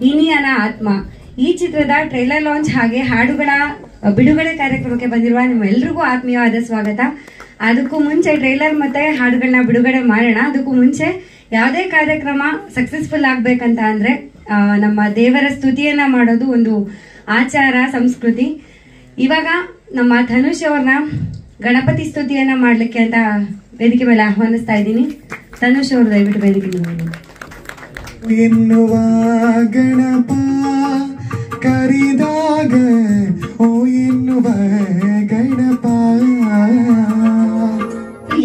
ಇನಿಯನ ಆತ್ಮ. ಈ ಚಿತ್ರದ ಟ್ರೈಲರ್ ಲಾಂಚ್ ಹಾಗೆ ಹಾಡುಗಳ ಬಿಡುಗಡೆ ಕಾರ್ಯಕ್ರಮಕ್ಕೆ ಬಂದಿರುವ ನಿಮ್ಮೆಲ್ಲರಿಗೂ ಆತ್ಮೀಯವಾದ ಸ್ವಾಗತ. ಅದಕ್ಕೂ ಮುಂಚೆ ಟ್ರೈಲರ್ ಮತ್ತೆ ಹಾಡುಗಳನ್ನ ಬಿಡುಗಡೆ ಮಾಡೋಣ. ಅದಕ್ಕೂ ಮುಂಚೆ ಯಾವುದೇ ಕಾರ್ಯಕ್ರಮ ಸಕ್ಸಸ್ಫುಲ್ ಆಗ್ಬೇಕಂತ ಅಂದ್ರೆ ನಮ್ಮ ದೇವರ ಸ್ತುತಿಯನ್ನ ಮಾಡೋದು ಒಂದು ಆಚಾರ ಸಂಸ್ಕೃತಿ. ಇವಾಗ ನಮ್ಮ ಧನುಷ್ ಅವ್ರನ್ನ ಗಣಪತಿ ಸ್ತುತಿಯನ್ನ ಮಾಡ್ಲಿಕ್ಕೆ ಅಂತ ವೇದಿಕೆ ಮೇಲೆ ಆಹ್ವಾನಿಸ್ತಾ ಇದ್ದೀನಿ. ಧನುಷ್ ಅವರು ದಯವಿಟ್ಟು ವೇದಿಕೆ ಮೇಲೆ ಎನ್ನುವ ಗಣಪ ಕರಿದಾಗ ಓ ಎನ್ನುವ ಗಣಪ.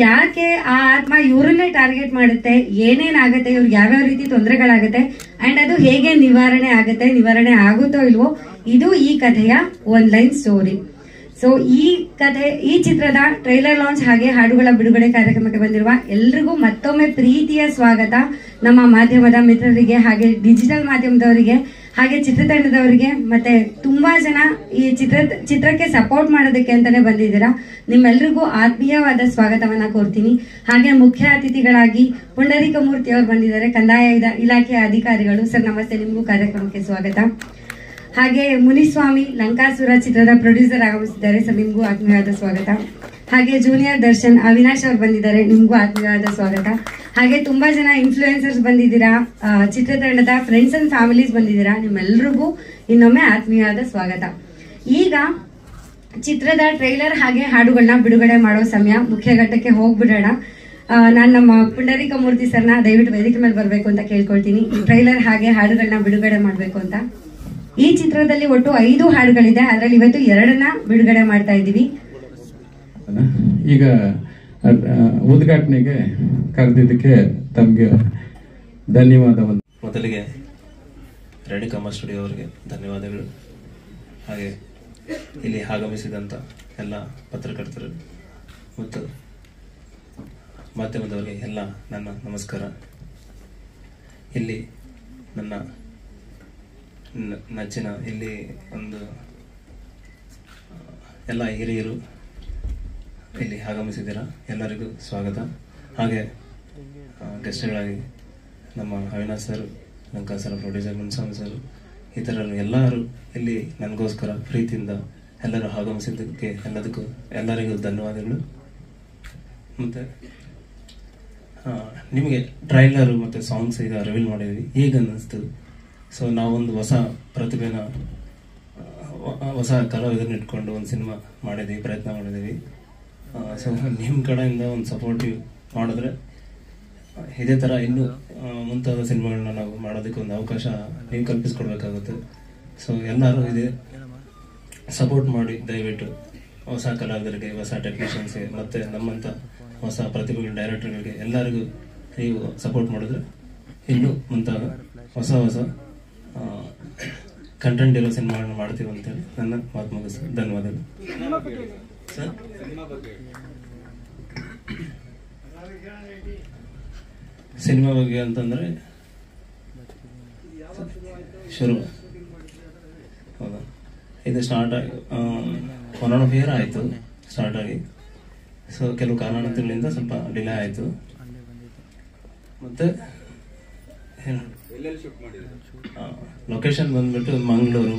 ಯಾಕೆ ಆ ಆತ್ಮ ಇವ್ರನ್ನೇ ಟಾರ್ಗೆಟ್ ಮಾಡುತ್ತೆ, ಏನೇನಾಗುತ್ತೆ, ಇವ್ರಿಗೆ ಯಾವ್ಯಾವ ರೀತಿ ತೊಂದರೆಗಳಾಗುತ್ತೆ ಅಂಡ್ ಅದು ಹೇಗೆ ನಿವಾರಣೆ ಆಗುತ್ತೆ, ನಿವಾರಣೆ ಆಗುತ್ತೋ ಇಲ್ವೋ, ಇದು ಈ ಕಥೆಯ ಒನ್ ಲೈನ್ ಸ್ಟೋರಿ. ಸೊ ಈ ಚಿತ್ರದ ಟ್ರೈಲರ್ ಲಾಂಚ್ ಹಾಗೆ ಹಾಡುಗಳ ಬಿಡುಗಡೆ ಕಾರ್ಯಕ್ರಮಕ್ಕೆ ಬಂದಿರುವ ಎಲ್ರಿಗೂ ಮತ್ತೊಮ್ಮೆ ಪ್ರೀತಿಯ ಸ್ವಾಗತ. ನಮ್ಮ ಮಾಧ್ಯಮದ ಮಿತ್ರರಿಗೆ ಹಾಗೆ ಡಿಜಿಟಲ್ ಮಾಧ್ಯಮದವರಿಗೆ ಹಾಗೆ ಚಿತ್ರತಂಡದವರಿಗೆ ಮತ್ತೆ ತುಂಬಾ ಜನ ಈ ಚಿತ್ರಕ್ಕೆ ಸಪೋರ್ಟ್ ಮಾಡೋದಕ್ಕೆ ಅಂತಾನೆ ಬಂದಿದ್ದೀರಾ. ನಿಮ್ಮೆಲ್ರಿಗೂ ಆತ್ಮೀಯವಾದ ಸ್ವಾಗತವನ್ನ ಕೋರ್ತೀನಿ. ಹಾಗೆ ಮುಖ್ಯ ಅತಿಥಿಗಳಾಗಿ ಪುಂಡರೀಕ ಮೂರ್ತಿ ಅವರು ಬಂದಿದ್ದಾರೆ, ಕಂದಾಯ ಇಲಾಖೆಯ ಅಧಿಕಾರಿಗಳು. ಸರ್ ನಮಸ್ತೆ, ನಿಮಗೂ ಕಾರ್ಯಕ್ರಮಕ್ಕೆ ಸ್ವಾಗತ. ಹಾಗೆ ಮುನಿಸ್ವಾಮಿ ಲಂಕಾಸುರ ಚಿತ್ರದ ಪ್ರೊಡ್ಯೂಸರ್ ಆಗಮಿಸಿದ್ದಾರೆ. ಸರ್ ನಿಮ್ಗೂ ಆತ್ಮೀಯವಾದ ಸ್ವಾಗತ. ಹಾಗೆ ಜೂನಿಯರ್ ದರ್ಶನ್ ಅವಿನಾಶ್ ಅವರು ಬಂದಿದ್ದಾರೆ, ನಿಮ್ಗೂ ಆತ್ಮೀಯವಾದ ಸ್ವಾಗತ. ಹಾಗೆ ತುಂಬಾ ಜನ ಇನ್ಫ್ಲೂಯೆನ್ಸರ್ಸ್ ಬಂದಿದ್ದೀರಾ, ಚಿತ್ರತಂಡದ ಫ್ರೆಂಡ್ಸ್ ಅಂಡ್ ಫ್ಯಾಮಿಲೀಸ್ ಬಂದಿದ್ದೀರಾ. ನಿಮ್ಮೆಲ್ರಿಗೂ ಇನ್ನೊಮ್ಮೆ ಆತ್ಮೀಯವಾದ ಸ್ವಾಗತ. ಈಗ ಚಿತ್ರದ ಟ್ರೈಲರ್ ಹಾಗೆ ಹಾಡುಗಳನ್ನ ಬಿಡುಗಡೆ ಮಾಡೋ ಸಮಯ. ಮುಖ್ಯ ಘಟ್ಟಕ್ಕೆ ಹೋಗ್ಬಿಡೋಣ. ನಾನು ನಮ್ಮ ಪುಂಡರೀಕ ಮೂರ್ತಿ ಸರ್ನ ದಯವಿಟ್ಟು ವೇದಿಕೆ ಮೇಲೆ ಬರಬೇಕು ಅಂತ ಕೇಳ್ಕೊಳ್ತೀನಿ. ಟ್ರೈಲರ್ ಹಾಗೆ ಹಾಡುಗಳನ್ನ ಬಿಡುಗಡೆ ಮಾಡಬೇಕು ಅಂತ. ಈ ಚಿತ್ರದಲ್ಲಿ ಒಟ್ಟು 5 ಹಾಡುಗಳಿದೆ, ಅದರಲ್ಲಿ ಇವತ್ತು 2ನ್ನ ಬಿಡುಗಡೆ ಮಾಡ್ತಾ ಇದ್ದೀವಿ. ಈಗ ಉದ್ಘಾಟನೆಗೆ ಕರೆದಿದ್ದಕ್ಕೆ ತಮಗೆ ಧನ್ಯವಾದವನ್ನು. ಮೊದಲಿಗೆ ರೇಣುಕಮ್ಮ ಸ್ಟುಡಿಯೋ ಅವರಿಗೆ ಧನ್ಯವಾದಗಳು. ಹಾಗೆ ಇಲ್ಲಿ ಆಗಮಿಸಿದಂಥ ಎಲ್ಲ ಪತ್ರಕರ್ತರು ಮತ್ತು ಮಾಧ್ಯಮದವರಿಗೆ ಎಲ್ಲ ನನ್ನ ನಮಸ್ಕಾರ. ಇಲ್ಲಿ ನನ್ನ ನೆಚ್ಚಿನ ಇಲ್ಲಿ ಒಂದು ಎಲ್ಲ ಹಿರಿಯರು ಇಲ್ಲಿ ಆಗಮಿಸಿದ್ದೀರಾ, ಎಲ್ಲರಿಗೂ ಸ್ವಾಗತ. ಹಾಗೆ ಗೆಸ್ಟ್ಗಳಾಗಿ ನಮ್ಮ Avinash sir, Lankasura producer Muniswamy sir, ಇತರರು ಎಲ್ಲರೂ ಇಲ್ಲಿ ನನಗೋಸ್ಕರ ಪ್ರೀತಿಯಿಂದ ಎಲ್ಲರೂ ಆಗಮಿಸಿದ್ದಕ್ಕೆ ಎಲ್ಲರಿಗೂ ಧನ್ಯವಾದಗಳು. ಮತ್ತು ನಿಮಗೆ ಟ್ರೈಲರು ಮತ್ತು ಸಾಂಗ್ಸ್ ಈಗ ರಿವೀಲ್ ಮಾಡಿದ್ವಿ, ಈಗ ಅನ್ನಿಸ್ತು. ಸೊ ನಾವೊಂದು ಹೊಸ ಪ್ರತಿಭೆನ ಹೊಸ ಕಲಾವಿದರನ್ನ ಇಟ್ಕೊಂಡು ಒಂದು ಸಿನಿಮಾ ಮಾಡಿದ್ದೀವಿ, ಪ್ರಯತ್ನ ಮಾಡಿದ್ದೀವಿ. ಸೊ ನಿಮ್ಮ ಕಡೆಯಿಂದ ಒಂದು ಸಪೋರ್ಟಿವ್ ಮಾಡಿದ್ರೆ ಇದೇ ಥರ ಇನ್ನೂ ಮುಂತಾದ ಸಿನಿಮಾಗಳನ್ನ ನಾವು ಮಾಡೋದಕ್ಕೆ ಒಂದು ಅವಕಾಶ ನೀವು ಕಲ್ಪಿಸ್ಕೊಡ್ಬೇಕಾಗುತ್ತೆ. ಸೊ ಎಲ್ಲರೂ ಇದೇ ಸಪೋರ್ಟ್ ಮಾಡಿ ದಯವಿಟ್ಟು ಹೊಸ ಕಲಾವಿದರಿಗೆ, ಹೊಸ ಟೆಕ್ನಿಷಿಯನ್ಸ್ಗೆ ಮತ್ತು ನಮ್ಮಂಥ ಹೊಸ ಪ್ರತಿಭೆಗಳ ಡೈರೆಕ್ಟರ್ಗಳಿಗೆ ಎಲ್ಲರಿಗೂ ನೀವು ಸಪೋರ್ಟ್ ಮಾಡಿದ್ರೆ ಇನ್ನೂ ಮುಂತಾದ ಹೊಸ ಕಂಟೆಂಟ್ ಇರೋ ಸಿನಿಮಾಗಳನ್ನ ಮಾಡ್ತೀವಿ ಅಂತೇಳಿ ನನ್ನ ಮಾತು ಮುಗಿಸಿ ಧನ್ಯವಾದಗಳು ಸರ್. ಸಿನಿಮಾ ಬಗ್ಗೆ ಅಂತಂದ್ರೆ ಶುರು ಹೌದಾ, ಇದು ಸ್ಟಾರ್ಟ್ ಆಗಿ 1.5 year ಆಯಿತು ಸ್ಟಾರ್ಟ್ ಆಗಿ. ಸೊ ಕೆಲವು ಕಾರಣಗಳಿಂದ ಸ್ವಲ್ಪ ಡಿಲೇ ಆಯಿತು. ಮತ್ತೆ ಲೊಕೇಶನ್ ಬಂದ್ಬಿಟ್ಟು ಮಂಗಳೂರು,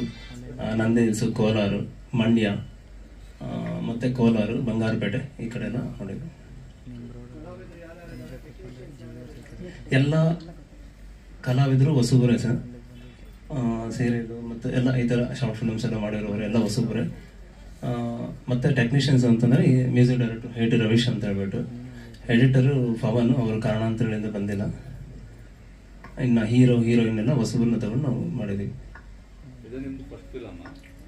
ನಂದಿ ಹಿಲ್ಸು, ಕೋಲಾರ, ಮಂಡ್ಯ, ಮತ್ತೆ ಕೋಲಾರ, ಬಂಗಾರಪೇಟೆ ಈ ಕಡೆನ ನೋಡಿದ್ರು. ಎಲ್ಲ ಕಲಾವಿದರು ಹೊಸಬರೇ ಸರ್, ಸೀರಿಯಲ್ ಮತ್ತು ಎಲ್ಲ ಈ ಥರ ಶಾರ್ಟ್ ಫಿಲ್ಮ್ಸ್ ಎಲ್ಲ ಮಾಡಿರೋರು ಎಲ್ಲ ಹೊಸಬರೇ. ಮತ್ತು ಟೆಕ್ನಿಷಿಯನ್ಸ್ ಅಂತಂದರೆ ಈ ಮ್ಯೂಸಿಕ್ ಡೈರೆಕ್ಟರ್ ಹೇಟಿ ರವೀಶ್ ಅಂತ ಹೇಳ್ಬಿಟ್ಟು, ಎಡಿಟರು ಪವನ್, ಅವರು ಕಾರಣಾಂತರಗಳಿಂದ ಬಂದಿಲ್ಲ. ಇನ್ನು ಹೀರೋಯಿನ್ ಎಲ್ಲ ಹೊಸಬರನ್ನ ತಗೊಂಡು ನಾವು ಮಾಡಿದ್ದೀವಿ.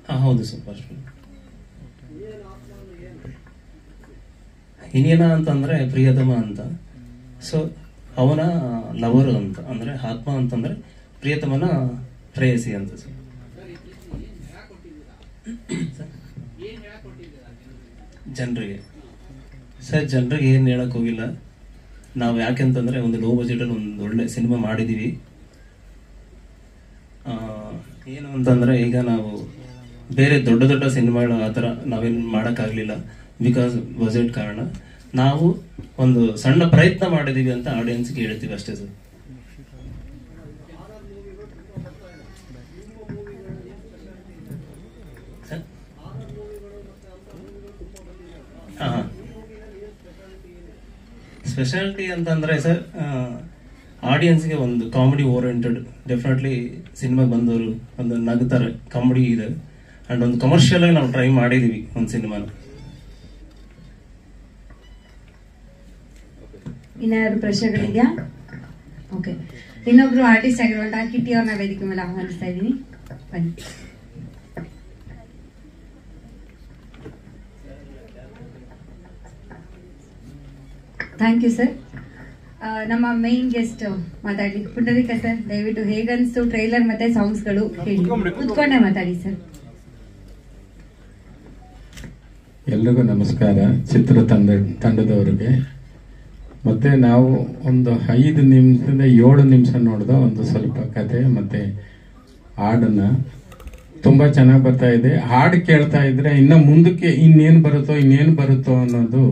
ಹಾಂ ಹೌದು ಸರ್, ಫಸ್ಟ್ ಫಿಲ್ಮ್. ಇನಿಯನ ಅಂತಂದರೆ ಪ್ರಿಯತಮ ಅಂತ. ಸೊ ಅವನ ಲವರು ಅಂತ, ಅಂದರೆ ಆತ್ಮ ಅಂತಂದರೆ ಪ್ರಿಯತಮನ ಪ್ರೇಯಸಿ ಅಂತ ಸರ್. ಜನರಿಗೆ ಏನು ಹೇಳಕ್ ಹೋಗಿಲ್ಲ ನಾವು. ಯಾಕೆಂತಂದ್ರೆ ಒಂದು ಲೋ ಬಜೆಟಲ್ಲಿ ಒಂದು ಒಳ್ಳೆ ಸಿನಿಮಾ ಮಾಡಿದೀವಿ. ಏನು ಅಂತಂದ್ರೆ ಈಗ ನಾವು ಬೇರೆ ದೊಡ್ಡ ಸಿನಿಮಾಗಳು ಆ ಥರ ನಾವೇನು ಮಾಡೋಕ್ಕಾಗಲಿಲ್ಲ, ಬಿಕಾಸ್ ಬಜೆಟ್ ಕಾರಣ. ನಾವು ಒಂದು ಸಣ್ಣ ಪ್ರಯತ್ನ ಮಾಡಿದೀವಿ ಅಂತ ಆಡಿಯನ್ಸ್ಗೆ ಹೇಳ್ತೀವಿ ಅಷ್ಟೇ ಸರ್. ಸ್ಪೆಷಾಲಿಟಿ ಅಂತಂದ್ರೆ ಸರ್, ಆಡಿಯನ್ಸ್ಗೆ ಒಂದು ಕಾಮಿಡಿ ಓರಿಯೆಂಟೆಡ್, ಡೆಫಿನೆಟ್ಲಿ ಸಿನಿಮಾ ಬಂದವರು ಒಂದು ನಗ್ತಾರೆ, ಕಾಮಿಡಿ ಇದೆ. ಅಂಡ್ ಒಂದು ಕಮರ್ಷಿಯಲ್ ಆಗಿ ನಾವು ಟ್ರೈ ಮಾಡಿದೀವಿ ಒಂದು ಸಿನಿಮಾನ. ಇನ್ನಾರು ಪ್ರಶ್ನೆಗಳಿದೆಯಾ? ಓಕೆ, ಇನ್ನೊಬ್ರು ಆರ್ಟಿಸ್ಟ್ ಆಗಿರುವಂತಹ ಕಿಟ್ಟಿ ಅವ್ರನ್ನ ವೇದಿಕೆ ಮೇಲೆ ಆಹ್ವಾನಿಸ್ತಾ ಇದ್ದೀನಿ, ಬನ್ನಿ. Thank you sir. ನಮ್ಮ ಮೈನ್ ಗೆಸ್ಟ್ ಮಾತಾಡಿ. ಪುಂಡರೀಕ ಸರ್, ದಯವಿಟ್ಟು ಹೇಗನ್ಸ್ತು ಟ್ರೈಲರ್ ಮತ್ತೆ ಸಾಂಗ್ಸ್ಗಳು ಹೇಳಿ. ಕುತ್ಕೊಂಡೆ ಮಾತಾಡಿ ಸರ್. ಎಲ್ರಿಗೂ ನಮಸ್ಕಾರ. ಚಿತ್ರ ತಂಡದವರಿಗೆ ಮತ್ತೆ ನಾವು ಒಂದು 5 ನಿಮಿಷದಿಂದ 7 ನಿಮಿಷ ನೋಡಿದ ಒಂದು ಸ್ವಲ್ಪ ಕತೆ ಮತ್ತೆ ಹಾಡನ್ನ ತುಂಬಾ ಚೆನ್ನಾಗಿ ಬರ್ತಾ ಇದೆ. ಹಾಡು ಕೇಳ್ತಾ ಇದ್ರೆ ಇನ್ನ ಮುಂದಕ್ಕೆ ಇನ್ನೇನು ಬರುತ್ತೋ ಅನ್ನೋದು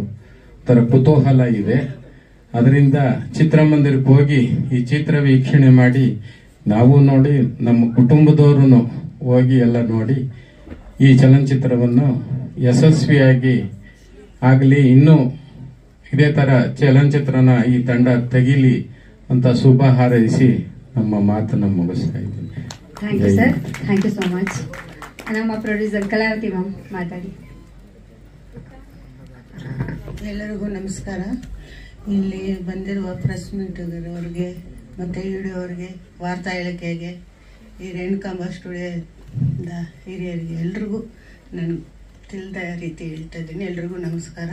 ತರ ಕುತೂಹಲ ಇದೆ. ಅದರಿಂದ ಚಿತ್ರಮಂದಿರಕ್ಕೆ ಹೋಗಿ ಈ ಚಿತ್ರ ವೀಕ್ಷಣೆ ಮಾಡಿ ನಾವು ನೋಡಿ ನಮ್ಮ ಕುಟುಂಬದವರು ಹೋಗಿ ಎಲ್ಲ ನೋಡಿ ಈ ಚಲನಚಿತ್ರವನ್ನು ಯಶಸ್ವಿಯಾಗಿ ಆಗಲಿ, ಇನ್ನೂ ಇದೇ ತರ ಚಲನಚಿತ್ರನ ಈ ತಂಡ ತೆಗಿಲಿ ಅಂತ ಶುಭ ಹಾರೈಸಿ ನಮ್ಮ ಮಾತನ್ನ ಮುಗಿಸ್ತಾ ಇದ್ದೀನಿ. Thank you sir, thank you so much. ನಮ್ಮ ಪ್ರೊಡ್ಯೂಸರ್ ಕಲಾವತಿ ಮ್ಯಾಮ್ ಮಾತಾಡಿ. ಎಲ್ಲರಿಗೂ ನಮಸ್ಕಾರ. ಇಲ್ಲಿ ಬಂದಿರುವ ಪ್ರೆಸ್ ಮೀಟ್ವರಿಗೆ ಮತ್ತು ಹಿಡಿಯೋರಿಗೆ, ವಾರ್ತಾ ಇಲಾಖೆಗೆ, ಈ ರೇಣುಕಾಂಬ ಸ್ಟುಡಿಯೋದ ಹಿರಿಯರಿಗೆ ಎಲ್ರಿಗೂ ನಾನು ತಿಳಿದ ರೀತಿ ಹೇಳ್ತಾ ಇದ್ದೀನಿ. ಎಲ್ರಿಗೂ ನಮಸ್ಕಾರ.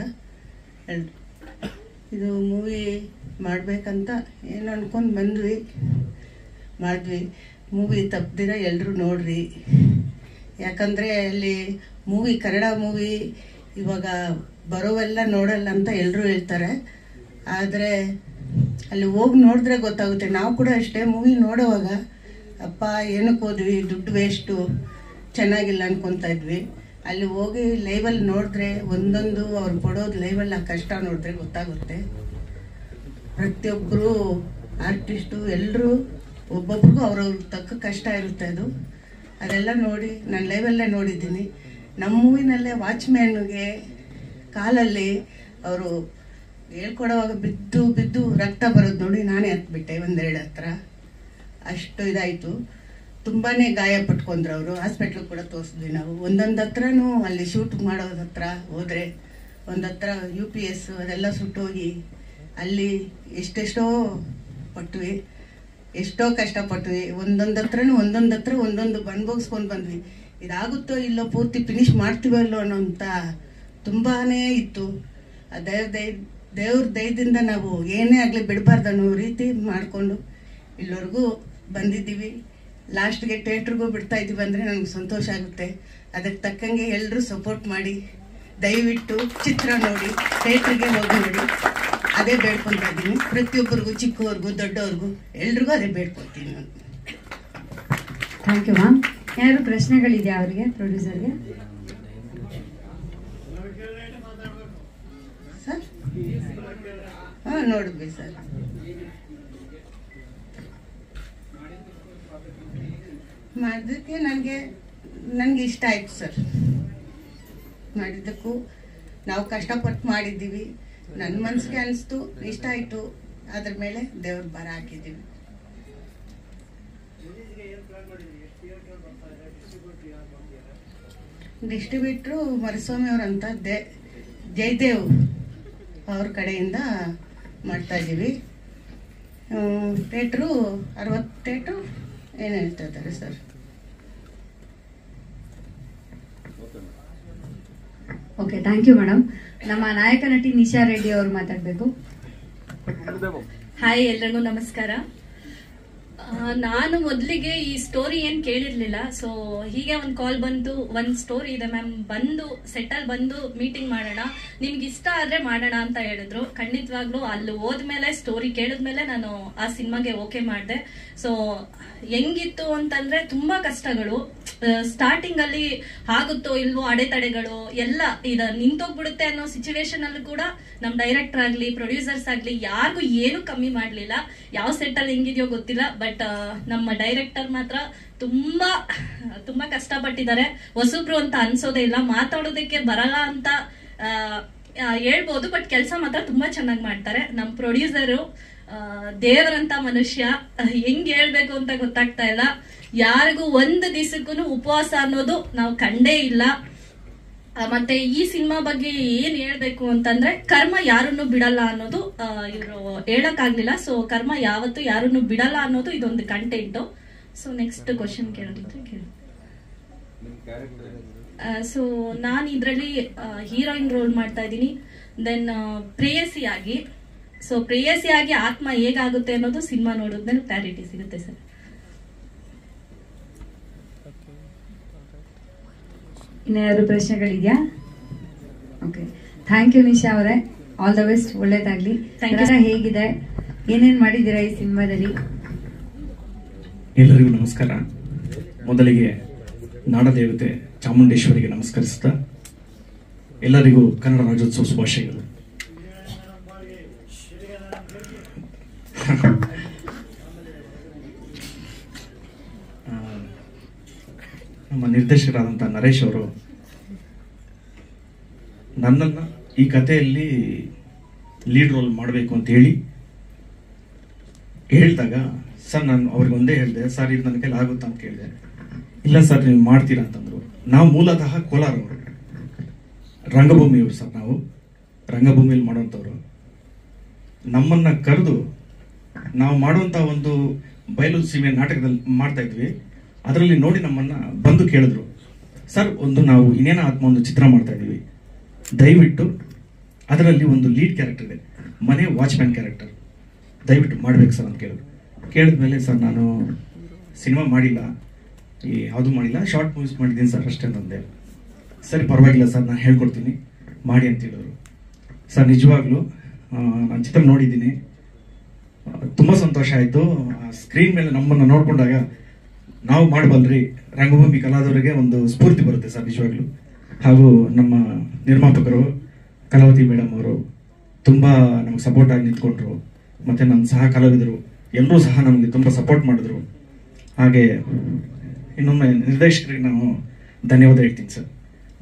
ಇದು ಮೂವಿ ಮಾಡಬೇಕಂತ ಏನು ಅಂದ್ಕೊಂಡು ಮಾಡಿದ್ವಿ. ಮೂವಿ ತಪ್ಪದಿರ ಎಲ್ಲರೂ ನೋಡ್ರಿ. ಯಾಕಂದರೆ ಅಲ್ಲಿ ಮೂವಿ, ಕನ್ನಡ ಮೂವಿ ಇವಾಗ ಬರೋವೆಲ್ಲ ನೋಡಲ್ಲ ಅಂತ ಎಲ್ಲರೂ ಹೇಳ್ತಾರೆ. ಆದರೆ ಅಲ್ಲಿ ಹೋಗಿ ನೋಡಿದ್ರೆ ಗೊತ್ತಾಗುತ್ತೆ. ನಾವು ಕೂಡ ಅಷ್ಟೇ ಮೂವಿ ನೋಡೋವಾಗ ಅಪ್ಪ ಏನಕ್ಕೆ ಹೋದ್ವಿ, ದುಡ್ಡು ವೇಸ್ಟು, ಚೆನ್ನಾಗಿಲ್ಲ ಅನ್ಕೊತಾ ಇದ್ವಿ. ಅಲ್ಲಿ ಹೋಗಿ ಲೈವಲ್ಲಿ ನೋಡಿದ್ರೆ ಒಂದೊಂದು ಅವ್ರು ಕೊಡೋದು ಲೈವಲ್ಲಿ ಆ ಕಷ್ಟ ನೋಡಿದ್ರೆ ಗೊತ್ತಾಗುತ್ತೆ. ಪ್ರತಿಯೊಬ್ಬರು ಆರ್ಟಿಸ್ಟು ಎಲ್ಲರೂ ಒಬ್ಬೊಬ್ರಿಗೂ ಅವ್ರವ್ರ ತಕ್ಕ ಕಷ್ಟ ಇರುತ್ತೆ. ಅದೆಲ್ಲ ನೋಡಿ ನಾನು ಲೈವಲ್ಲೇ ನೋಡಿದ್ದೀನಿ. ನಮ್ಮ ಮೂವಿನಲ್ಲೇ ವಾಚ್ಮ್ಯಾನ್ಗೆ ಕಾಲಲ್ಲಿ ಅವರು ಹೇಳ್ಕೊಡೋವಾಗ ಬಿದ್ದು ರಕ್ತ ಬರೋದು ನೋಡಿ ನಾನೇ ಹತ್ಬಿಟ್ಟೆ. 1-2 ಹತ್ರ ಅಷ್ಟು ಇದಾಯಿತು. ತುಂಬಾ ಗಾಯ ಪಟ್ಕೊಂಡ್ರು ಅವರು. ಹಾಸ್ಪಿಟ್ಲಿಗೆ ಕೂಡ ತೋರಿಸಿದ್ವಿ ನಾವು. ಒಂದೊಂದು ಹತ್ರನೂ ಅಲ್ಲಿ ಶೂಟ್ ಮಾಡೋದ್ರ ಹತ್ರ ಹೋದರೆ ಒಂದು ಹತ್ರ UPS ಅದೆಲ್ಲ ಸುಟ್ಟೋಗಿ ಅಲ್ಲಿ ಎಷ್ಟೆಷ್ಟೋ ಪಟ್ವಿ, ಎಷ್ಟೋ ಕಷ್ಟಪಟ್ವಿ. ಒಂದೊಂದು ಹತ್ರನೂ ಒಂದೊಂದು ಅನುಭವಿಸ್ಕೊಂಡು ಬಂದ್ವಿ. ಇದಾಗುತ್ತೋ ಇಲ್ಲೋ, ಪೂರ್ತಿ ಫಿನಿಶ್ ಮಾಡ್ತೀವಲ್ಲೋ ಅನ್ನೋಂಥ ತುಂಬಾ ಇತ್ತು. ದೇವ್ರ ದಯದಿಂದ ನಾವು ಏನೇ ಆಗಲಿ ಬಿಡಬಾರ್ದು ಅನ್ನೋ ರೀತಿ ಮಾಡಿಕೊಂಡು ಇಲ್ಲಿವರೆಗೂ ಬಂದಿದ್ದೀವಿ. ಲಾಸ್ಟ್ಗೆ ಥಿಯೇಟ್ರಿಗೂ ಬಿಡ್ತಾ ಇದ್ದೀವಿ ಅಂದರೆ ನನಗೆ ಸಂತೋಷ ಆಗುತ್ತೆ. ಅದಕ್ಕೆ ತಕ್ಕಂಗೆ ಎಲ್ಲರೂ ಸಪೋರ್ಟ್ ಮಾಡಿ, ದಯವಿಟ್ಟು ಚಿತ್ರ ನೋಡಿ, ಥಿಯೇಟ್ರಿಗೆ ಹೋಗಿ ನೋಡಿ. ಅದೇ ಬೇಡ್ಕೊತಾ ಇದ್ದೀನಿ ಪ್ರತಿಯೊಬ್ಬರಿಗೂ, ಚಿಕ್ಕವ್ರಿಗೂ ದೊಡ್ಡವ್ರಿಗೂ ಎಲ್ರಿಗೂ ಅದೇ ಬೇಡ್ಕೊತೀನಿ ನಾನು. Thank you ma'am. ಯಾರು ಪ್ರಶ್ನೆಗಳಿದೆಯಾ ಅವರಿಗೆ, ಪ್ರೊಡ್ಯೂಸರ್ಗೆ? ಸರ್ ನೋಡಿದ್ವಿ ಸರ್. ಮಾಡಿದ್ದಕ್ಕೆ ನನಗೆ ಇಷ್ಟ ಆಯ್ತು ಸರ್. ಮಾಡಿದ್ದಕ್ಕೂ ನಾವು ಕಷ್ಟಪಟ್ಟು ಮಾಡಿದ್ದೀವಿ. ನನ್ನ ಮನಸ್ಸಿಗೆ ಅನಿಸ್ತು, ಇಷ್ಟ ಆಯಿತು. ಅದ್ರ ಮೇಲೆ ದೇವ್ರ ಭಾರ ಹಾಕಿದ್ದೀವಿ. ಡಿಸ್ಟ್ರಿಬ್ಯೂಟ್ರು ಮರಿಸ್ವಾಮಿ ಅವರಂತ ಜಯದೇವ್ ಅವ್ರ ಕಡೆಯಿಂದ ಮಾಡ್ತಾ ಇದ್ದೀವಿ. ಥಿಯೇಟ್ರು 60 ಥಿಯೇಟ್ರು ಏನು ಹೇಳ್ತಾ ಇದ್ದಾರೆ sir. Okay, thank you madam. ನಮ್ಮ ನಾಯಕ ನಟಿ ನಿಶಾ ರೆಡ್ಡಿ ಅವರು ಮಾತಾಡಬೇಕು. ಹಾಯ್, ಎಲ್ರಿಗೂ ನಮಸ್ಕಾರ. ನಾನು ಮೊದಲಿಗೆ ಈ ಸ್ಟೋರಿ ಏನ್ ಕೇಳಿರ್ಲಿಲ್ಲ. ಸೊ ಹೀಗೆ ಒಂದು ಕಾಲ್ ಬಂತು, ಒಂದು ಸ್ಟೋರಿ ಇದೆ ಮ್ಯಾಮ್, ಬಂದು ಸೆಟಲ್ ಬಂದು ಮೀಟಿಂಗ್ ಮಾಡೋಣ, ನಿಮ್ಗೆ ಇಷ್ಟ ಆದ್ರೆ ಮಾಡೋಣ ಅಂತ ಹೇಳಿದ್ರು. ಖಂಡಿತವಾಗ್ಲೂ ಅಲ್ಲಿ ಹೋದ್ಮೇಲೆ, ಸ್ಟೋರಿ ಕೇಳಿದ್ಮೇಲೆ ನಾನು ಆ ಸಿನಿಮಾಗೆ ಓಕೆ ಮಾಡಿದೆ. ಸೊ ಹೆಂಗಿತ್ತು ಅಂತಂದ್ರೆ ತುಂಬಾ ಕಷ್ಟಗಳು. ಸ್ಟಾರ್ಟಿಂಗ್ ಅಲ್ಲಿ ಆಗುತ್ತೋ ಇಲ್ವೋ ಅಡೆತಡೆಗಳು ಎಲ್ಲ ನಿಂತೋಗ್ಬಿಡುತ್ತೆ ಅನ್ನೋ ಸಿಚುವೇಶನ್ ಅಲ್ಲೂ ಕೂಡ ನಮ್ ಡೈರೆಕ್ಟರ್ ಆಗ್ಲಿ, ಪ್ರೊಡ್ಯೂಸರ್ಸ್ ಆಗ್ಲಿ ಯಾರಿಗೂ ಏನು ಕಮ್ಮಿ ಮಾಡ್ಲಿಲ್ಲ. ಯಾವ ಸೆಟ್ ಅಲ್ಲಿ ಹೆಂಗಿದ್ಯೋ ಗೊತ್ತಿಲ್ಲ, ಬಟ್ ನಮ್ಮ ಡೈರೆಕ್ಟರ್ ಮಾತ್ರ ತುಂಬಾ ತುಂಬಾ ಕಷ್ಟಪಟ್ಟಿದ್ದಾರೆ. ಹೊಸಬ್ರು ಅಂತ ಅನ್ಸೋದೇ ಇಲ್ಲ, ಮಾತಾಡೋದಕ್ಕೆ ಬರಲ್ಲ ಅಂತ ಹೇಳ್ಬೋದು, ಬಟ್ ಕೆಲಸ ಮಾತ್ರ ತುಂಬಾ ಚೆನ್ನಾಗಿ ಮಾಡ್ತಾರೆ. ನಮ್ಮ ಪ್ರೊಡ್ಯೂಸರು ದೇವರಂತ ಮನುಷ್ಯ, ಹೆಂಗ್ ಹೇಳ್ಬೇಕು ಅಂತ ಗೊತ್ತಾಗ್ತಾ ಇಲ್ಲ. ಯಾರಿಗೂ ಒಂದು ದಿವಸಕ್ಕೂ ಉಪವಾಸ ಅನ್ನೋದು ನಾವು ಕಂಡೇ ಇಲ್ಲ. ಮತ್ತೆ ಈ ಸಿನಿಮಾ ಬಗ್ಗೆ ಏನ್ ಹೇಳ್ಬೇಕು ಅಂತಂದ್ರೆ, ಕರ್ಮ ಯಾರನ್ನು ಬಿಡಲ್ಲ ಅನ್ನೋದು ಇವರು ಹೇಳಕ್ಕಾಗ್ಲಿಲ್ಲ. ಸೊ ಕರ್ಮ ಯಾವತ್ತು ಯಾರನ್ನು ಬಿಡಲ್ಲ ಅನ್ನೋದು ಇದೊಂದು ಕಂಟೆಂಟು. ಸೊ ನೆಕ್ಸ್ಟ್ ಕ್ವಶನ್ ಕೇಳೋದಿದ್ರೆ ಕೇಳಿ. ಸೊ ನಾನು ಇದರಲ್ಲಿ ಹೀರೋಯಿನ್ ರೋಲ್ ಮಾಡ್ತಾ ಇದ್ದೀನಿ. ದೆನ್ ಪ್ರೇಯಸಿಯಾಗಿ. ಸೊ ಪ್ರೇಯಸಿಯಾಗಿ ಆತ್ಮ ಹೇಗಾಗುತ್ತೆ ಅನ್ನೋದು ಸಿನಿಮಾ ನೋಡಿದ್ಮೇಲೆ ಕ್ಲಾರಿಟಿ ಸಿಗುತ್ತೆ ಸರ್. ಇನ್ನೇನಾದ್ರು ಪ್ರಶ್ನೆಗಳಿದೆಯಾ? ಓಕೆ, ಥ್ಯಾಂಕ್ ಯು ನಿಶಾ ಅವರೇ, ಆಲ್ ದ ಬೆಸ್ಟ್, ಒಳ್ಳೇದಾಗ್ಲಿ. ಹೇಗಿದೆ, ಏನೇನ್ ಮಾಡಿದ್ದೀರಾ ಈ ಸಿನಿಮಾದಲ್ಲಿ? ಎಲ್ಲರಿಗೂ ನಮಸ್ಕಾರ. ಮೊದಲಿಗೆ ನಾಡದೇವತೆ ಚಾಮುಂಡೇಶ್ವರಿಗೆ ನಮಸ್ಕರಿಸುತ್ತಾ ಎಲ್ಲರಿಗೂ ಕನ್ನಡ ರಾಜ್ಯೋತ್ಸವ ಶುಭಾಶಯಗಳು. ನಮ್ಮ ನಿರ್ದೇಶಕರಾದಂಥ ನರೇಶ್ ಅವರು ನನ್ನನ್ನು ಈ ಕಥೆಯಲ್ಲಿ ಲೀಡ್ ರೋಲ್ ಮಾಡಬೇಕು ಅಂತ ಹೇಳಿದಾಗ ಸರ್ ನಾನು ಅವ್ರಿಗೆ ಒಂದೇ ಹೇಳಿದೆ, ಸರ್ ಇದು ನನ್ನ ಕೈಲಿ ಆಗುತ್ತಾ ಅಂತ ಕೇಳಿದೆ. ಇಲ್ಲ ಸರ್ ನೀವು ಮಾಡ್ತೀರಾ ಅಂತಂದ್ರು. ನಾವು ಮೂಲತಃ ಕೋಲಾರ ಅವರು, ರಂಗಭೂಮಿಯವರು ಸರ್, ನಾವು ರಂಗಭೂಮಿಯಲ್ಲಿ ಮಾಡೋಂಥವ್ರು. ನಮ್ಮನ್ನ ಕರೆದು ನಾವು ಮಾಡುವಂಥ ಒಂದು ಬಯಲು ಸೀಮೆ ನಾಟಕದಲ್ಲಿ ಮಾಡ್ತಾ ಇದ್ವಿ. ಅದರಲ್ಲಿ ನೋಡಿ ನಮ್ಮನ್ನ ಬಂದು ಕೇಳಿದ್ರು, ಸರ್ ಒಂದು ನಾವು ಇನ್ನೇನ ಆತ್ಮ ಒಂದು ಚಿತ್ರ ಮಾಡ್ತಾ ಇದ್ದೀವಿ, ದಯವಿಟ್ಟು ಅದರಲ್ಲಿ ಒಂದು ಲೀಡ್ ಕ್ಯಾರೆಕ್ಟರ್ ಇದೆ, ಮನೆ ವಾಚ್ಮ್ಯಾನ್ ಕ್ಯಾರೆಕ್ಟರ್, ದಯವಿಟ್ಟು ಮಾಡ್ಬೇಕು ಸರ್ ಅಂತ ಕೇಳಿದ್ಮೇಲೆ ಸರ್ ನಾನು ಸಿನಿಮಾ ಮಾಡಿಲ್ಲ, ಯಾವುದು ಮಾಡಿಲ್ಲ, ಶಾರ್ಟ್ ಮೂವೀಸ್ ಮಾಡಿದ್ದೀನಿ ಸರ್ ಅಷ್ಟೇ ಅಂತಂದೆ. ಸರಿ ಪರವಾಗಿಲ್ಲ ಸರ್ ನಾನು ಹೇಳ್ಕೊಡ್ತೀನಿ ಮಾಡಿ ಅಂತ ಹೇಳಿದ್ರು. ಸರ್ ನಿಜವಾಗ್ಲೂ ನಾನು ಚಿತ್ರ ನೋಡಿದ್ದೀನಿ, ತುಂಬ ಸಂತೋಷ ಆಯಿತು. ಸ್ಕ್ರೀನ್ ಮೇಲೆ ನಮ್ಮನ್ನು ನೋಡ್ಕೊಂಡಾಗ ನಾವು ಮಾಡಬಲ್ರಿ, ರಂಗಭೂಮಿ ಕಲಾವಿದರಿಗೆ ಒಂದು ಸ್ಫೂರ್ತಿ ಬರುತ್ತೆ ಸರ್ ನಿಜವಾಗ್ಲೂ. ಹಾಗೂ ನಮ್ಮ ನಿರ್ಮಾಪಕರು ಕಲಾವತಿ ಮೇಡಮ್ ಅವರು ತುಂಬ ನಮಗೆ ಸಪೋರ್ಟ್ ಆಗಿ ನಿಂತ್ಕೊಂಡ್ರು. ಮತ್ತು ನನ್ನ ಸಹ ಕಲಾವಿದರು ಎಲ್ಲರೂ ಸಹ ನಮಗೆ ತುಂಬ ಸಪೋರ್ಟ್ ಮಾಡಿದ್ರು. ಹಾಗೆ ಇನ್ನೊಮ್ಮೆ ನಿರ್ದೇಶಕರಿಗೆ ನಾನು ಧನ್ಯವಾದ ಹೇಳ್ತೀನಿ ಸರ್.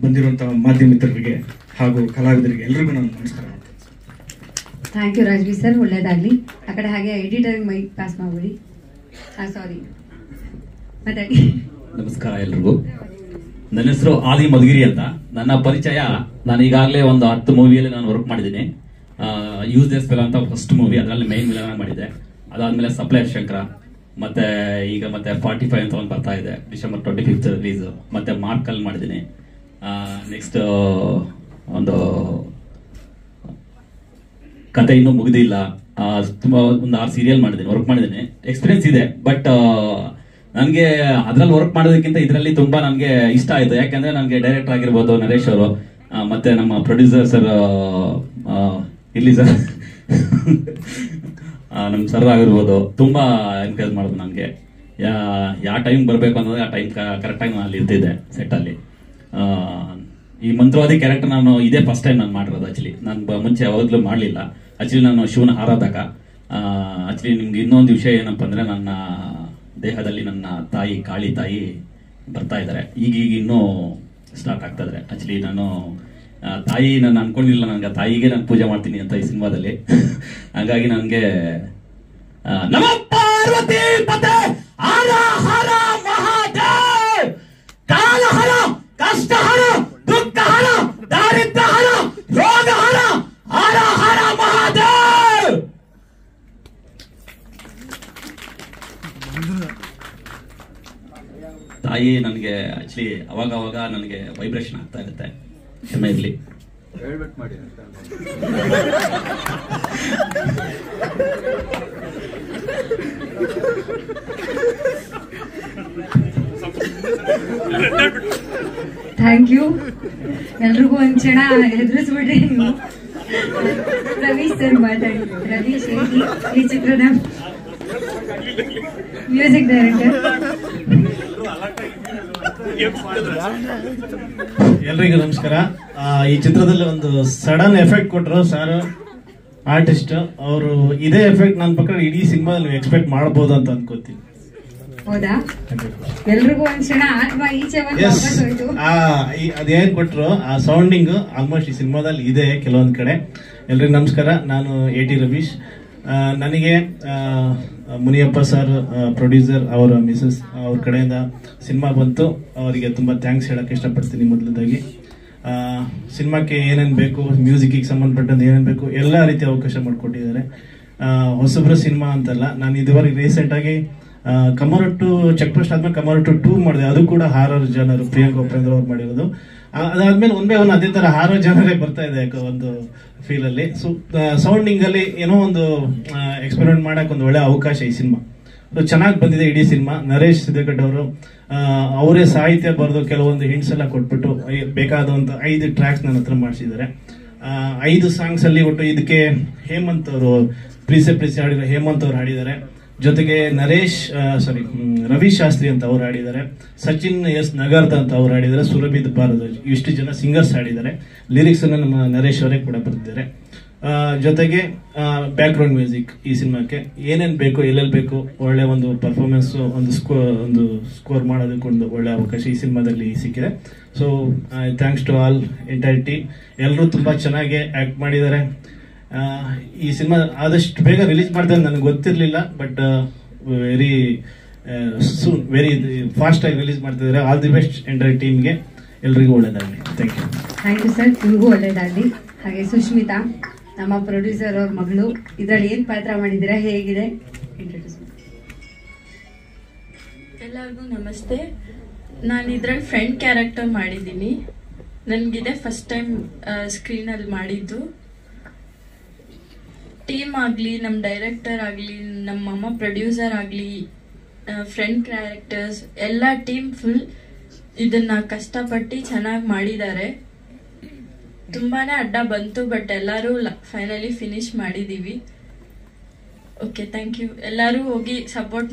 ಬಂದಿರುವಂಥ ಮಾಧ್ಯಮ ಮಿತ್ರರಿಗೆ ಹಾಗೂ ಕಲಾವಿದರಿಗೆ ಎಲ್ರಿಗೂ ನಾನು ನಮಸ್ಕಾರ ಮಾಡ್ತೀನಿ. ಥ್ಯಾಂಕ್ ಯು ರಾಜ್ವೀರ್ ಸರ್, ಒಳ್ಳೇದಾಗ್ಲಿ. ಆ ಕಡೆ ಹಾಗೆ ಎಡಿಟರ್ ಮೈಕ್ ಪಾಸ್ ಮಾಡ್ಬಿಡಿ. ಸಾರಿ, ಮಾತಾಡಿ. ನಮಸ್ಕಾರ ಎಲ್ರಿಗೂ. ನನ್ನ ಹೆಸರು ಆದಿ ಮಧುಗಿರಿ ಅಂತ. ನನ್ನ ಪರಿಚಯ, ನಾನು ಈಗಾಗಲೇ ಒಂದು 10 ಮೂವಿಯಲ್ಲಿ ನಾನು ವರ್ಕ್ ಮಾಡಿದ್ದೀನಿ. ಯೂಸ್ ದೇಸ್ ಫಿಲಂ ಅಂತ ಫಸ್ಟ್ ಮೂವಿ, ಅದರಲ್ಲಿ ಮೈನ್ ವಿಲನ್ ಮಾಡಿದ್ದೆ. ಅದಾದ್ಮೇಲೆ ಸಪ್ಲೈರ್ ಶಂಕರ, ಮತ್ತೆ ಈಗ ಮತ್ತೆ 45 ಅಂತ ಒಂದು ಬರ್ತಾ ಇದೆ, ಡಿಸೆಂಬರ್ 25 ರಿಲೀಸ್. ಮತ್ತೆ ಮಾರ್ಕಲ್ ಮಾಡಿದ್ದೀನಿ. ನೆಕ್ಸ್ಟ್ ಒಂದು ಕತೆ ಇನ್ನೂ ಮುಗಿದಿಲ್ಲ. ತುಂಬಾ ಒಂದು 6 ಸೀರಿಯಲ್ ಮಾಡಿದ್ದೀನಿ, ವರ್ಕ್ ಮಾಡಿದ್ದೀನಿ. ಎಕ್ಸ್ಪೀರಿಯನ್ಸ್ ಇದೆ. ಬಟ್ ನನಗೆ ಅದ್ರಲ್ಲಿ ವರ್ಕ್ ಮಾಡೋದಕ್ಕಿಂತ ಇದರಲ್ಲಿ ತುಂಬಾ ನನಗೆ ಇಷ್ಟ ಆಯ್ತು. ಯಾಕಂದ್ರೆ ನನಗೆ ಡೈರೆಕ್ಟರ್ ಆಗಿರ್ಬೋದು ನರೇಶ್ ಅವರು, ಮತ್ತೆ ನಮ್ಮ ಪ್ರೊಡ್ಯೂಸರ್ ಸರ್ ಇಲ್ಲಿ ಸರ್ ನಮ್ಮ ಸರ್ ಆಗಿರ್ಬೋದು, ತುಂಬಾ ಎನ್ಕರೇಜ್ ಮಾಡೋದು ನನಗೆ. ಯಾವ ಟೈಮ್ ಬರಬೇಕು ಅನ್ನೋದು ಆ ಟೈಮ್ ಕರೆಕ್ಟಾಗಿ ನಾನು ಅಲ್ಲಿ ಇರ್ತಿದ್ದೆ ಸೆಟ್ಟಲ್ಲಿ. ಈ ಮಂತ್ರವಾದಿ ಕ್ಯಾರೆಕ್ಟರ್ ನಾನು ಇದೇ ಫಸ್ಟ್ ಟೈಮ್ ನಾನು ಮಾಡಿರೋದು. ಆಕ್ಚುಲಿ ನಾನು ಮುಂಚೆ ಯಾವಾಗಲೂ ಮಾಡಲಿಲ್ಲ. ಆಕ್ಚುಲಿ ನಾನು ಶಿವನ ಆರಾಧಕ. ಆಕ್ಚುಲಿ ನಿಮ್ಗೆ ಇನ್ನೊಂದು ವಿಷಯ ಏನಪ್ಪ ಅಂದ್ರೆ, ನನ್ನ ದೇಹದಲ್ಲಿ ನನ್ನ ತಾಯಿ ಕಾಳಿ ತಾಯಿ ಬರ್ತಾ ಇದ್ದಾರೆ. ಈಗ ಇನ್ನೂ ಸ್ಟಾರ್ಟ್ ಆಗ್ತಾ ಇದ್ದಾರೆ. ಆಕ್ಚುಲಿ ನಾನು ತಾಯಿ ನಾನು ಅನ್ಕೊಂಡಿಲ್ಲ, ನನಗೆ ತಾಯಿಗೆ ನಾನು ಪೂಜೆ ಮಾಡ್ತೀನಿ ಅಂತ ಈ ಸಿನಿಮಾದಲ್ಲಿ. ಹಾಗಾಗಿ ನನಗೆ ನಮ ಪಾರ್ವತಿ ಪತೆ ಹರ ಹರ ಮಹಾದೇವ್, ಕಾಲ ಹರ, ಕಷ್ಟ ಹರ, ದುಃಖ ಹರ, ದಾರಿದ್ರ್ಯ ಹರ, ರೋಗ ಹರ, ಹರ ಹರ ಮಹಾದೇವ್. ತಾಯಿ ನನಗೆ ಆಕ್ಚುಲಿ ಅವಾಗ ನನಗೆ ವೈಬ್ರೇಷನ್ ಆಗ್ತಾ ಇರುತ್ತೆ. ಕ್ಷಮೆ ಇರಲಿ. Thank you. ಎಲ್ರಿಗೂ ಒಂದ್ ಕ್ಷಣ ಹೆದರಿಸ್ಬಿಡ್ರಿ ನೀವು. ರವೀಶ್ ಸರ್ ಮಾತಾಡಿ. ರವೀಶ್ ಈ ಚಿತ್ರದ ಮ್ಯೂಸಿಕ್ ಡೈರೆಕ್ಟರ್. ಎಲ್ರಿಗೂ ನಮಸ್ಕಾರ. ಈ ಚಿತ್ರದಲ್ಲಿ ಒಂದು ಸಡನ್ ಎಫೆಕ್ಟ್ ಕೊಟ್ಟರು ಸರ್, ಆರ್ಟಿಸ್ಟ್ ಅವರು. ಇದೇ ಎಫೆಕ್ಟ್ ನನ್ನ ಪ್ರಕಾರ ಇಡೀ ಸಿನಿಮಾದಲ್ಲಿ ನೀವು ಎಕ್ಸ್ಪೆಕ್ಟ್ ಮಾಡ್ಬೋದು ಅಂತ ಅನ್ಕೋತೀನಿ. ಹೌದಾ? ಎಲ್ರಿಗೂ ಒಂದ್ ಕ್ಷಣ ಆತ್ಮ ಈಚೆ ಬಂದು ವಾಪಸ್ ಹೋಯ್ತು. ಅದೇನ್ ಕೊಟ್ರು ಆ ಸೌಂಡಿಂಗ್ ಆಲ್ಮೋಸ್ಟ್ ಈ ಸಿನಿಮಾದಲ್ಲಿ ಇದೆ ಕೆಲವೊಂದ್ ಕಡೆ. ಎಲ್ರಿಗೂ ನಮಸ್ಕಾರ, ನಾನು AT ರವೀಶ್. ನನಗೆ ಮುನಿಯಪ್ಪ ಸರ್ ಪ್ರೊಡ್ಯೂಸರ್, ಅವರ ಮಿಸಸ್ ಅವ್ರ ಕಡೆಯಿಂದ ಸಿನಿಮಾ ಬಂತು. ಅವರಿಗೆ ತುಂಬಾ ಥ್ಯಾಂಕ್ಸ್ ಹೇಳಕ್ ಇಷ್ಟಪಡ್ತೀನಿ. ಮೊದಲದಾಗಿ ಸಿನಿಮಾಕ್ಕೆ ಏನೇನ್ ಬೇಕು, ಮ್ಯೂಸಿಕ್ಗೆ ಸಂಬಂಧಪಟ್ಟಂತೆ ಏನೇನ್ ಬೇಕು ಎಲ್ಲ ರೀತಿಯ ಅವಕಾಶ ಮಾಡಿಕೊಟ್ಟಿದ್ದಾರೆ. ಹೊಸಬ್ರ ಸಿನಿಮಾ ಅಂತಲ್ಲ, ನಾನು ಇದುವರೆಗೆ ರೀಸೆಂಟ್ ಆಗಿ ಕಮರಟ್ಟು ಚೆಕ್ ಪೋಸ್ಟ್ ಆದ್ಮೇಲೆ ಕಮರಟ್ಟು 2 ಮಾಡಿದೆ. ಅದು ಕೂಡ ಹಾರರ್ ಜನರು ಪ್ರಿಯಾಂಕಾ ಉಪೇಂದ್ರ ಅವ್ರು ಮಾಡಿರೋದು. ಅದಾದ್ಮೇಲೆ ಒಂದೇ ಅದೇ ತರ ಹಾರರ್ ಜನರೇ ಬರ್ತಾ ಇದೆ ಒಂದು ಫೀಲ್ ಅಲ್ಲಿ. ಸೊ ಸೌಂಡಿಂಗ್ ಅಲ್ಲಿ ಏನೋ ಒಂದು ಎಕ್ಸ್ಪೆರಿಮೆಂಟ್ ಮಾಡಕ್ ಒಂದು ಒಳ್ಳೆ ಅವಕಾಶ ಈ ಸಿನಿಮಾ. ಚೆನ್ನಾಗಿ ಬಂದಿದೆ ಇಡೀ ಸಿನಿಮಾ. ನರೇಶ್ ಸಿದ್ದೇಗೌಡ ಅವರು ಅವರೇ ಸಾಹಿತ್ಯ ಬರೆದು ಕೆಲವೊಂದು ಹಿಂಟ್ಸ್ ಎಲ್ಲ ಕೊಟ್ಬಿಟ್ಟು ಬೇಕಾದಂತ 5 ಟ್ರ್ಯಾಕ್ಸ್ ನನ್ನ ಹತ್ರ ಮಾಡಿಸಿದ್ದಾರೆ. 5 ಸಾಂಗ್ಸ್ ಅಲ್ಲಿ ಒಟ್ಟು ಇದಕ್ಕೆ ಹೇಮಂತ್ ಅವರು ಪ್ರೀಸೆ ಹಾಡಿದ್ದಾರೆ. ಹೇಮಂತ್ ಅವ್ರು ಹಾಡಿದ್ದಾರೆ. ಜೊತೆಗೆ ರವಿ ಶಾಸ್ತ್ರಿ ಅಂತ ಅವ್ರು ಹಾಡಿದ್ದಾರೆ. ಸಚಿನ್ ಎಸ್ ನಗರ್ದ ಅಂತ ಅವ್ರು ಹಾಡಿದ್ದಾರೆ. ಸುರಭಿದ್ ಭಾರದ್ವಾಜ್, ಇಷ್ಟು ಜನ ಸಿಂಗರ್ಸ್ ಹಾಡಿದ್ದಾರೆ. ಲಿರಿಕ್ಸ್ ಅನ್ನು ನಮ್ಮ ನರೇಶ್ ಅವರೇ ಕೂಡ ಬರೆದಿದ್ದಾರೆ. ಜೊತೆಗೆ ಬ್ಯಾಕ್ ಗ್ರೌಂಡ್ ಮ್ಯೂಸಿಕ್ ಈ ಸಿನಿಮಾಕ್ಕೆ ಏನೇನ್ ಬೇಕು, ಎಲ್ಲೆಲ್ಲಿ ಬೇಕು, ಒಳ್ಳೆ ಒಂದು ಪರ್ಫಾರ್ಮೆನ್ಸ್, ಒಂದು ಸ್ಕೋರ್ ಮಾಡೋದಕ್ಕೆ ಒಂದು ಒಳ್ಳೆ ಅವಕಾಶ ಈ ಸಿನಿಮಾದಲ್ಲಿ ಸಿಕ್ಕಿದೆ. So thanks to all entire team. ಎಲ್ಲರೂ ತುಂಬಾ ಚೆನ್ನಾಗಿ ಆಕ್ಟ್ ಮಾಡಿದ್ದಾರೆ. ಈ ಸಿನಿಮಾ ಆದಷ್ಟು ಬೇಗ ರಿಲೀಸ್ ಮಾಡ್ತಾರೆ ನನಗೆ ಗೊತ್ತಿರಲಿಲ್ಲ, ಬಟ್ ವೆರಿ ಫಾಸ್ಟ್ ಆಗಿ ರಿಲೀಸ್ ಮಾಡ್ತಿದ್ದಾರೆ. ಆಲ್ ದಿ ಬೆಸ್ಟ್ ಎಂಟೈರ್ ಟೀಮ್ಗೆ. ಎಲ್ರಿಗೂ ಒಳ್ಳೇದಾಗಲಿ. Thank you. Thank you sir, ನಿಮಗೂ ಒಳ್ಳೇದಾಗಲಿ. ಹಾಗೆ ಸುಷ್ಮಿತಾ, ನಮ್ಮ ಪ್ರೊಡ್ಯೂಸರ್ ಅವ್ರ ಮಗಳು, ಇದರಲ್ಲಿ ಏನ್ ಪಾತ್ರ ಮಾಡಿದ್ದೀರಾ, ಹೇಗಿದೆ? ಎಲ್ಲರಿಗೂ ನಮಸ್ತೆ. ನಾನು ಇದ್ರಲ್ಲಿ ಫ್ರೆಂಡ್ ಕ್ಯಾರೆಕ್ಟರ್ ಮಾಡಿದ್ದೀನಿ. ನನಗಿದೆ ಫಸ್ಟ್ ಟೈಮ್ ಸ್ಕ್ರೀನಲ್ಲಿ ಮಾಡಿದ್ದು. ಟೀಮ್ ಆಗಲಿ, ನಮ್ಮ ಡೈರೆಕ್ಟರ್ ಆಗಲಿ, ನಮ್ಮ ಅಮ್ಮ ಪ್ರೊಡ್ಯೂಸರ್ ಆಗಲಿ, ಫ್ರೆಂಡ್ ಕ್ಯಾರೆಕ್ಟರ್ಸ್ ಎಲ್ಲ ಟೀಮ್ ಫುಲ್ ಇದನ್ನ ಕಷ್ಟಪಟ್ಟು ಚೆನ್ನಾಗಿ ಮಾಡಿದ್ದಾರೆ. ತುಂಬಾನೇ ಅಡ್ಡ ಬಂತು, ಬಟ್ ಎಲ್ಲರೂ ಫೈನಲಿ ಫಿನಿಶ್ ಮಾಡಿದೀವಿ. Okay, thank you. ಎಲ್ಲರೂ ಹೋಗಿ ಸಪೋರ್ಟ್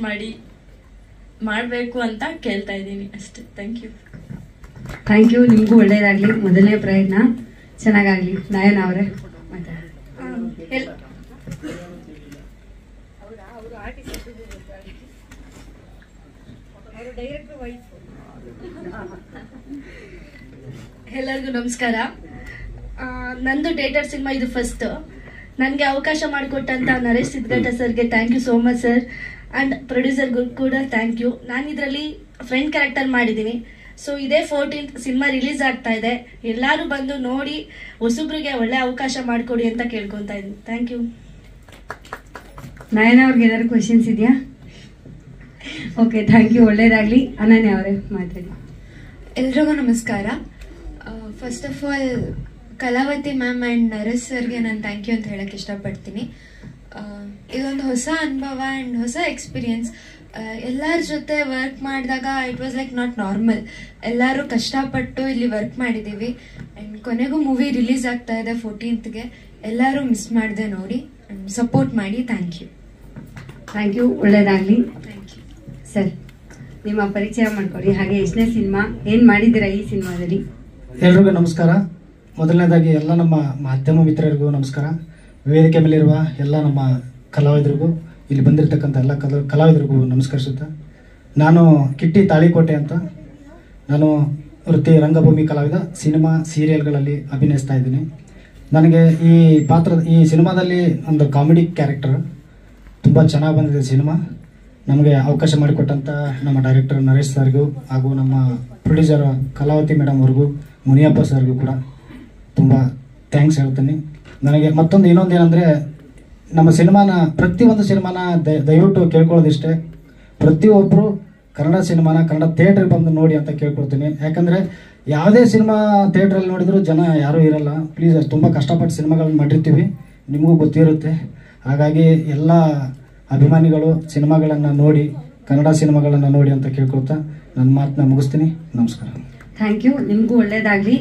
ಮಾಡಬೇಕು ಅಂತ ಕೇಳ್ತಾ ಇದ್ದೀನಿ ಅಷ್ಟೇ. Thank you. Thank you. ನಿಮಗೂ ಒಳ್ಳೇದಾಗ್ಲಿ. ಮೊದಲನೇ ಪ್ರಯತ್ನ ಚೆನ್ನಾಗಾಗ್ಲಿ. ನಯನ ಅವರೇ ಎಲ್ಲರಿಗೂ ನಮಸ್ಕಾರ. ನಂದು ಡೇಟರ್ ಸಿನಿಮಾ ಇದು ಫಸ್ಟ್. ನನಗೆ ಅವಕಾಶ ಮಾಡಿಕೊಟ್ಟಂತ ನರೇಶ್ ಸಿದ್ದೇಗೌಡ ಸರ್ಗೆ thank you so much sir. And ಪ್ರೊಡ್ಯೂಸರ್ಗೂ ಕೂಡ ಥ್ಯಾಂಕ್ ಯು. ನಾನು ಇದರಲ್ಲಿ ಫ್ರೆಂಡ್ ಕ್ಯಾರೆಕ್ಟರ್ ಮಾಡಿದ್ದೀನಿ. ಸೊ ಇದೇ 14th ಸಿನಿಮಾ ರಿಲೀಸ್ ಆಗ್ತಾ ಇದೆ. ಎಲ್ಲರೂ ಬಂದು ನೋಡಿ ಹೊಸಬ್ರಿಗೆ ಒಳ್ಳೆ ಅವಕಾಶ ಮಾಡಿಕೊಡಿ ಅಂತ ಕೇಳ್ಕೊತಾ ಇದ್ದೀನಿ. Thank you. ನಯನ ಅವ್ರಿಗೆ ಏನಾದ್ರು ಕ್ವೆಶನ್ಸ್ ಇದೆಯಾ? Okay, thank you. ಒಳ್ಳೇದಾಗ್ಲಿ. ಅನನ್ಯ ಅವರೇ ಮಾತಾಡಿ. ಎಲ್ರಿಗೂ ನಮಸ್ಕಾರ. First of all Kalavathi ma'am and Naresh ಸರ್ಗೆ ನಾನು ಥ್ಯಾಂಕ್ ಯು ಅಂತ ಹೇಳಕ್ಕೆ ಇಷ್ಟಪಡ್ತೀನಿ. ಇದೊಂದು ಹೊಸ ಅನುಭವ ಆ್ಯಂಡ್ ಹೊಸ ಎಕ್ಸ್ಪೀರಿಯನ್ಸ್. ಎಲ್ಲರ ಜೊತೆ ವರ್ಕ್ ಮಾಡಿದಾಗ it was like not normal. ಎಲ್ಲರೂ ಕಷ್ಟಪಟ್ಟು ಇಲ್ಲಿ ವರ್ಕ್ ಮಾಡಿದ್ದೀವಿ. ಆ್ಯಂಡ್ ಕೊನೆಗೂ ಮೂವಿ ರಿಲೀಸ್ ಆಗ್ತಾ ಇದೆ 14th. ಎಲ್ಲರೂ ಮಿಸ್ ಮಾಡದೆ ನೋಡಿ ಆ್ಯಂಡ್ ಸಪೋರ್ಟ್ ಮಾಡಿ. Thank you. Thank you. ಒಳ್ಳೇದಾಗ್ಲಿ. Thank you sir. ನಿಮ್ಮ ಪರಿಚಯ ಮಾಡ್ಕೊಡಿ. ಹಾಗೆ ಎಷ್ಟನೇ ಸಿನಿಮಾ, ಏನ್ ಮಾಡಿದ್ದೀರಾ ಈ ಸಿನಿಮಾದಲ್ಲಿ? ಎಲ್ರಿಗೂ ನಮಸ್ಕಾರ. ಮೊದಲನೇದಾಗಿ ಎಲ್ಲ ನಮ್ಮ ಮಾಧ್ಯಮ ಮಿತ್ರರಿಗೂ ನಮಸ್ಕಾರ. ವೇದಿಕೆ ಮೇಲಿರುವ ಎಲ್ಲ ನಮ್ಮ ಕಲಾವಿದರಿಗೂ, ಇಲ್ಲಿ ಬಂದಿರತಕ್ಕಂಥ ಎಲ್ಲ ಕಲಾವಿದರಿಗೂ ನಮಸ್ಕರಿಸುತ್ತಾ, ನಾನು ಕಿಟ್ಟಿ ತಾಳಿಕೋಟೆ ಅಂತ. ನಾನು ವೃತ್ತಿ ರಂಗಭೂಮಿ ಕಲಾವಿದ. ಸಿನಿಮಾ ಸೀರಿಯಲ್ಗಳಲ್ಲಿ ಅಭಿನಯಿಸ್ತಾ ಇದ್ದೀನಿ. ನನಗೆ ಈ ಸಿನಿಮಾದಲ್ಲಿ ಒಂದು ಕಾಮಿಡಿ ಕ್ಯಾರೆಕ್ಟರ್ ತುಂಬ ಚೆನ್ನಾಗಿ ಬಂದಿದೆ ಸಿನಿಮಾ. ನಮಗೆ ಅವಕಾಶ ಮಾಡಿಕೊಟ್ಟಂಥ ನಮ್ಮ ಡೈರೆಕ್ಟರ್ ನರೇಶ್ ಸರ್ಗೂ ಹಾಗೂ ನಮ್ಮ ಪ್ರೊಡ್ಯೂಸರ್ ಕಲಾವತಿ ಮೇಡಮ್ ಅವ್ರಿಗೂ, ಮುನಿಯಪ್ಪ ಸರ್ಗೂ ಕೂಡ ತುಂಬ ಥ್ಯಾಂಕ್ಸ್ ಹೇಳ್ತೀನಿ. ನನಗೆ ಮತ್ತೊಂದು ಇನ್ನೊಂದೇನೆಂದರೆ, ನಮ್ಮ ಸಿನಿಮಾನ ಪ್ರತಿಯೊಂದು ಸಿನಿಮಾನ ದಯವಿಟ್ಟು ಕೇಳ್ಕೊಳ್ಳೋದಿಷ್ಟೇ, ಪ್ರತಿಯೊಬ್ಬರು ಕನ್ನಡ ಸಿನಿಮಾನ ಕನ್ನಡ ಥಿಯೇಟ್ರಿಗೆ ಬಂದು ನೋಡಿ ಅಂತ ಕೇಳ್ಕೊಳ್ತೀನಿ. ಯಾಕಂದರೆ ಯಾವುದೇ ಸಿನಿಮಾ ಥಿಯೇಟ್ರಲ್ಲಿ ನೋಡಿದರೂ ಜನ ಯಾರೂ ಇರಲ್ಲ. ಪ್ಲೀಸ್, ತುಂಬ ಕಷ್ಟಪಟ್ಟು ಸಿನಿಮಾಗಳನ್ನ ಮಾಡಿರ್ತೀವಿ, ನಿಮಗೂ ಗೊತ್ತಿರುತ್ತೆ. ಹಾಗಾಗಿ ಎಲ್ಲ ಅಭಿಮಾನಿಗಳು ಸಿನಿಮಾಗಳನ್ನು ನೋಡಿ, ಕನ್ನಡ ಸಿನಿಮಾಗಳನ್ನು ನೋಡಿ ಅಂತ ಕೇಳ್ಕೊಳ್ತಾ ನನ್ನ ಮಾತನ್ನ ಮುಗಿಸ್ತೀನಿ. ನಮಸ್ಕಾರ. Thank you. ನಿಮಗೂ ಒಳ್ಳೇದಾಗಲಿ.